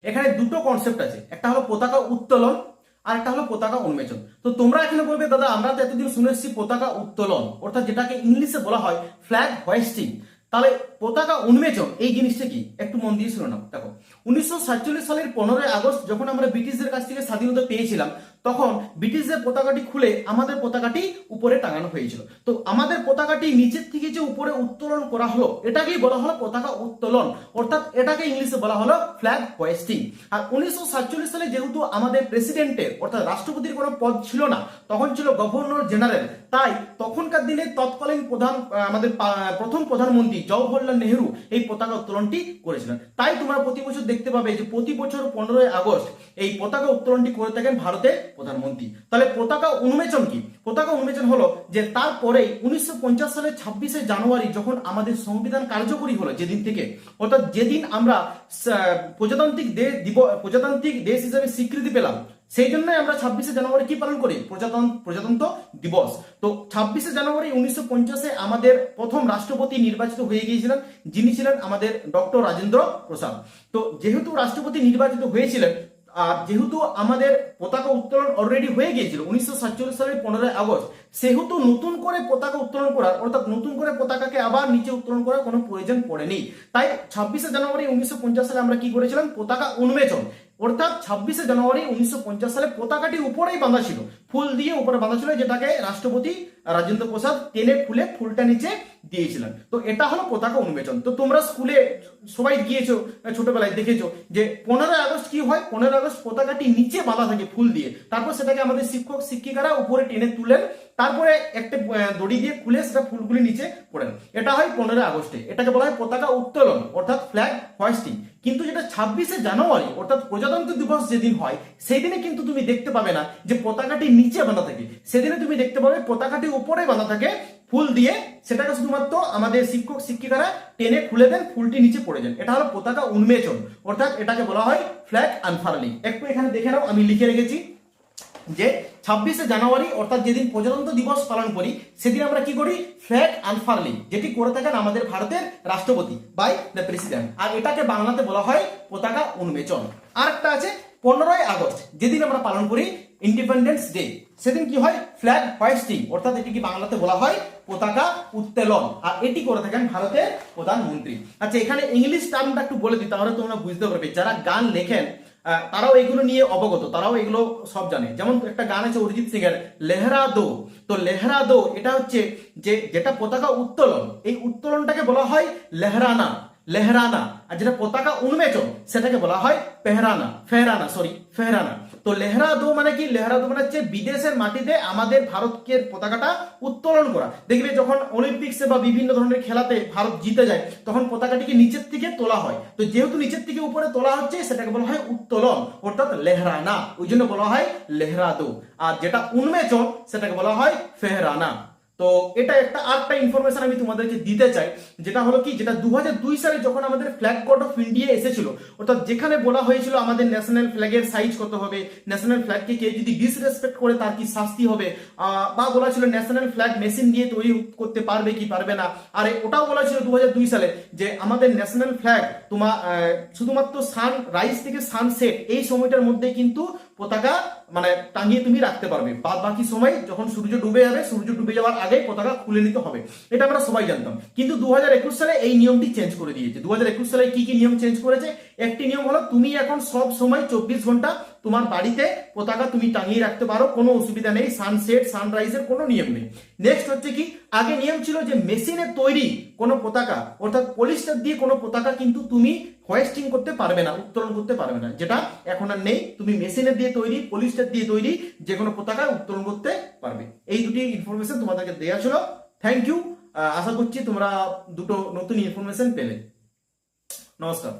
এখানে দুটো কনসেপ্ট আছে, একটা হলো পতাকা উত্তোলন আর একটা হলো পতাকা উন্মোচন। তো তোমরা এখানে বলবে দাদা আমরা তো এতদিন শুনে এসেছি পতাকা উত্তোলন অর্থাৎ যেটাকে ইংলিশে বলা হয় ফ্ল্যাগ হোয়েস্টিং, তাহলে পতাকা উন্মোচন এই জিনিসটা কি একটু মন দিয়ে শুনে নাও। দেখো 1947 সালের 15 আগস্ট যখন আমরা ব্রিটিশদের কাছ থেকে স্বাধীনতা পেয়েছিলাম, তখন ব্রিটিশদের পতাকাটি খুলে আমাদের পতাকাটি উপরে টাঙানো হয়েছিল। তো আমাদের পতাকাটি নিচের থেকে যে উপরে উত্তোলন করা হলো এটাকেই বলা হলো পতাকা উত্তোলন, অর্থাৎ এটাকে ইংলিশে বলা হলো ফ্ল্যাগ হোয়েস্টিং। আর 1947 সালে যেহেতু আমাদের প্রেসিডেন্টের অর্থাৎ রাষ্ট্রপতির কোনো পদ ছিল না, তখন ছিল গভর্নর জেনারেল, তাই তখনকার দিনে তৎকালীন আমাদের প্রথম প্রধানমন্ত্রী জওহরলাল নেহেরু এই পতাকা উত্তোলনটি করেছিলেন। তাই তোমরা প্রতি বছর দেখতে পাবে যে প্রতি বছর 15 আগস্ট এই পতাকা উত্তোলনটি করে থাকেন ভারতের প্রধানমন্ত্রী। তাহলে পতাকা উন্মোচন কি? পতাকা উন্মোচন হলো যে তারপরে 1950 সালের 26শে জানুয়ারি যখন আমাদের সংবিধান কার্যকরী হলো, যেদিন থেকে অর্থাৎ যেদিন আমরা প্রজাতান্ত্রিক দেশ হিসেবে স্বীকৃতি পেলাম, সেই জন্যই আমরা 26শে জানুয়ারি কি পালন করি? প্রজাতন্ত্র দিবস। তো 26শে জানুয়ারি 1950-এ আমাদের প্রথম রাষ্ট্রপতি নির্বাচিত হয়ে গিয়েছিলেন, যিনি ছিলেন আমাদের ডক্টর রাজেন্দ্র প্রসাদ। তো যেহেতু রাষ্ট্রপতি নির্বাচিত হয়েছিলেন আর যেহেতু আমাদের পতাকা উত্তোলন অলরেডি হয়ে গিয়েছিল 1947 সালের 15 আগস্ট, সেহেতু নতুন করে পতাকা উত্তোলন করার অর্থাৎ নতুন করে পতাকাকে আবার নিচে উত্তোলন করার কোনো প্রয়োজন পড়েনি। তাই 26শে জানুয়ারি 1950 সালে আমরা কি করেছিলাম? পতাকা উন্মোচন, অর্থাৎ 26শে জানুয়ারি 1950 সালে পতাকাটি উপরেই বাঁধা ছিল, ফুল দিয়ে উপরে বাঁধা ছিল, যেটাকে রাষ্ট্রপতি রাজেন্দ্র প্রসাদ টেনে খুলে ফুলটা নিচে দিয়েছিলেন। তো এটা হলো পতাকা উন্মোচন। তো তোমরা স্কুলে সবাই গিয়েছো, ছোটবেলায় দেখেছো যে 15 আগস্ট কি হয়? 15 আগস্ট পতাকাটি নিচে বাঁধা থাকে ফুল দিয়ে, তারপর সেটাকে আমাদের শিক্ষক শিক্ষিকারা উপরে টেনে তুলেন, তারপরে একটা দড়ি দিয়ে খুলে সেটা ফুলগুলি নিচে পড়েন। এটা হয় 15 আগস্টে, এটাকে বলা হয় পতাকা উত্তোলন অর্থাৎ ফ্ল্যাগ হোয়েস্টিং। কিন্তু যেটা 26শে জানুয়ারি অর্থাৎ প্রজাতন্ত্র দিবস যেদিন হয়, সেই দিনে কিন্তু তুমি দেখতে পাবে না যে পতাকাটি নিচে বাঁধা থাকে, সেদিনে তুমি দেখতে পাবে পতাকাটি উপরে বাঁধা থাকে ফুল দিয়ে, সেটাকে শুধুমাত্র আমাদের শিক্ষক শিক্ষিকারা টেনে খুলে দেন, ফুলটি নিচে পড়ে যান। এটা হলো পতাকা উন্মোচন, অর্থাৎ এটাকে বলা হয় ফ্ল্যাগ আনফার্লিং। একটু এখানে দেখে নাও, আমি লিখে রেখেছি যে 26শে জানুয়ারি অর্থাৎ যেদিন প্রজাতন্ত্র দিবস পালন করি, সেদিন আমরা কি করি? ফ্ল্যাগ আনফার্লিং, যেটি করে থাকেন আমাদের ভারতের রাষ্ট্রপতি বাই দ্য প্রেসিডেন্ট, আর এটাকে বাংলাতে বলা হয় পতাকা উন্মোচন। আর একটা আছে 15 আগস্ট, যেদিন আমরা পালন করি ইন্ডিপেন্ডেন্স ডে, সেদিন কি হয়? ফ্ল্যাগ হোয়েস্টিং, অর্থাৎ এটি কি বাংলাতে বলা হয় পতাকা উত্তোলন, আর এটি করে থাকেন ভারতের প্রধানমন্ত্রী। আচ্ছা, এখানে ইংলিশ টার্মটা একটু বলে দিই, তাহলে তোমরা বুঝতে পারবে। যারা গান লেখেন তারাও এগুলো নিয়ে অবগত, তারাও এগুলো সব জানে। যেমন একটা গান আছে অরিজিৎ সিং এর লেহরা দো, তো লেহরা দো এটা হচ্ছে যেটা পতাকা উত্তোলন, এই উত্তোলনটাকে বলা হয় লেহরানা, লেহরানা। আর যেটা পতাকা উন্মোচন সেটাকে বলা হয় ফেহরানা। তো লেহরা দো মানে কি? লেহরা দো মানে হচ্ছে বিদেশের মাটিতে আমাদের ভারতের পতাকাটা উত্তোলন করা। দেখবে যখন অলিম্পিক্সে বা বিভিন্ন ধরনের খেলাতে ভারত জিতে যায়, তখন পতাকাটিকে নিচের থেকে তোলা হয়। তো যেহেতু নিচের থেকে উপরে তোলা হচ্ছে, সেটাকে বলা হয় উত্তোলন অর্থাৎ লেহরানা, ওই জন্য বলা হয় লেহরা দো। আর যেটা উন্মোচন সেটাকে বলা হয় ফেহরানা। তো এটা আরেকটা ইনফরমেশন আমি তোমাদেরকে দিতে চাই, যেটা হলো কি, যেটা 2002 সালে যখন আমাদের ফ্ল্যাগ কোড অফ ইন্ডিয়া এসেছিল, অর্থাৎ যেখানে বলা হয়েছিল আমাদের ন্যাশনাল ফ্ল্যাগের সাইজ কত হবে, ন্যাশনাল ফ্ল্যাগকে কে যদি ডিসরেসপেক্ট করে তার কি শাস্তি হবে, বা বলা ছিল ন্যাশনাল ফ্ল্যাগ মেশিন দিয়ে তৈরি করতে পারবে কি পারবে না। আর ওটাও বলা ছিল 2002 সালে যে আমাদের ন্যাশনাল ফ্ল্যাগ তোমার শুধুমাত্র সানরাইজ থেকে সানসেট এই সময়টার মধ্যে কিন্তু পতাকা মানে টাঙিয়ে তুমি রাখতে পারবে, বাদ বাকি সময় যখন সূর্য ডুবে যাবে, সূর্য ডুবে যাওয়ার আগে পতাকা খুলে নিতে হবে। এটা আমরা সবাই জানতাম। কিন্তু 2021 সালে এই নিয়মটি চেঞ্জ করে দিয়েছে। 2021 সালে কি কি নিয়ম চেঞ্জ করেছে? একটি নিয়ম হলো তুমি এখন সব সময় 24 ঘন্টা তোমার বাড়িতে পতাকা তুমি টাঙিয়ে রাখতে পারো, কোনো অসুবিধা নেই, সানসেট সানরাইজের কোনো নিয়ম নেই। নেক্সট হচ্ছে কি, আগে নিয়ম ছিল যে মেশিনে তৈরি কোনো পতাকা অর্থাৎ পলিস্টার দিয়ে কোনো পতাকা কিন্তু তুমি হোয়েস্টিং করতে পারবে না, উত্তোলন করতে পারবে না, যেটা এখন আর নেই। তুমি মেশিনে দিয়ে তৈরি, পলিস্টার দিয়ে তৈরি যে কোনো পতাকা উত্তোলন করতে পারবে। এই দুটি ইনফরমেশন তোমাদেরকে দেওয়া ছিল। Thank you. আশা করছি তোমরা দুটো নতুন ইনফরমেশন পেলে। নমস্কার।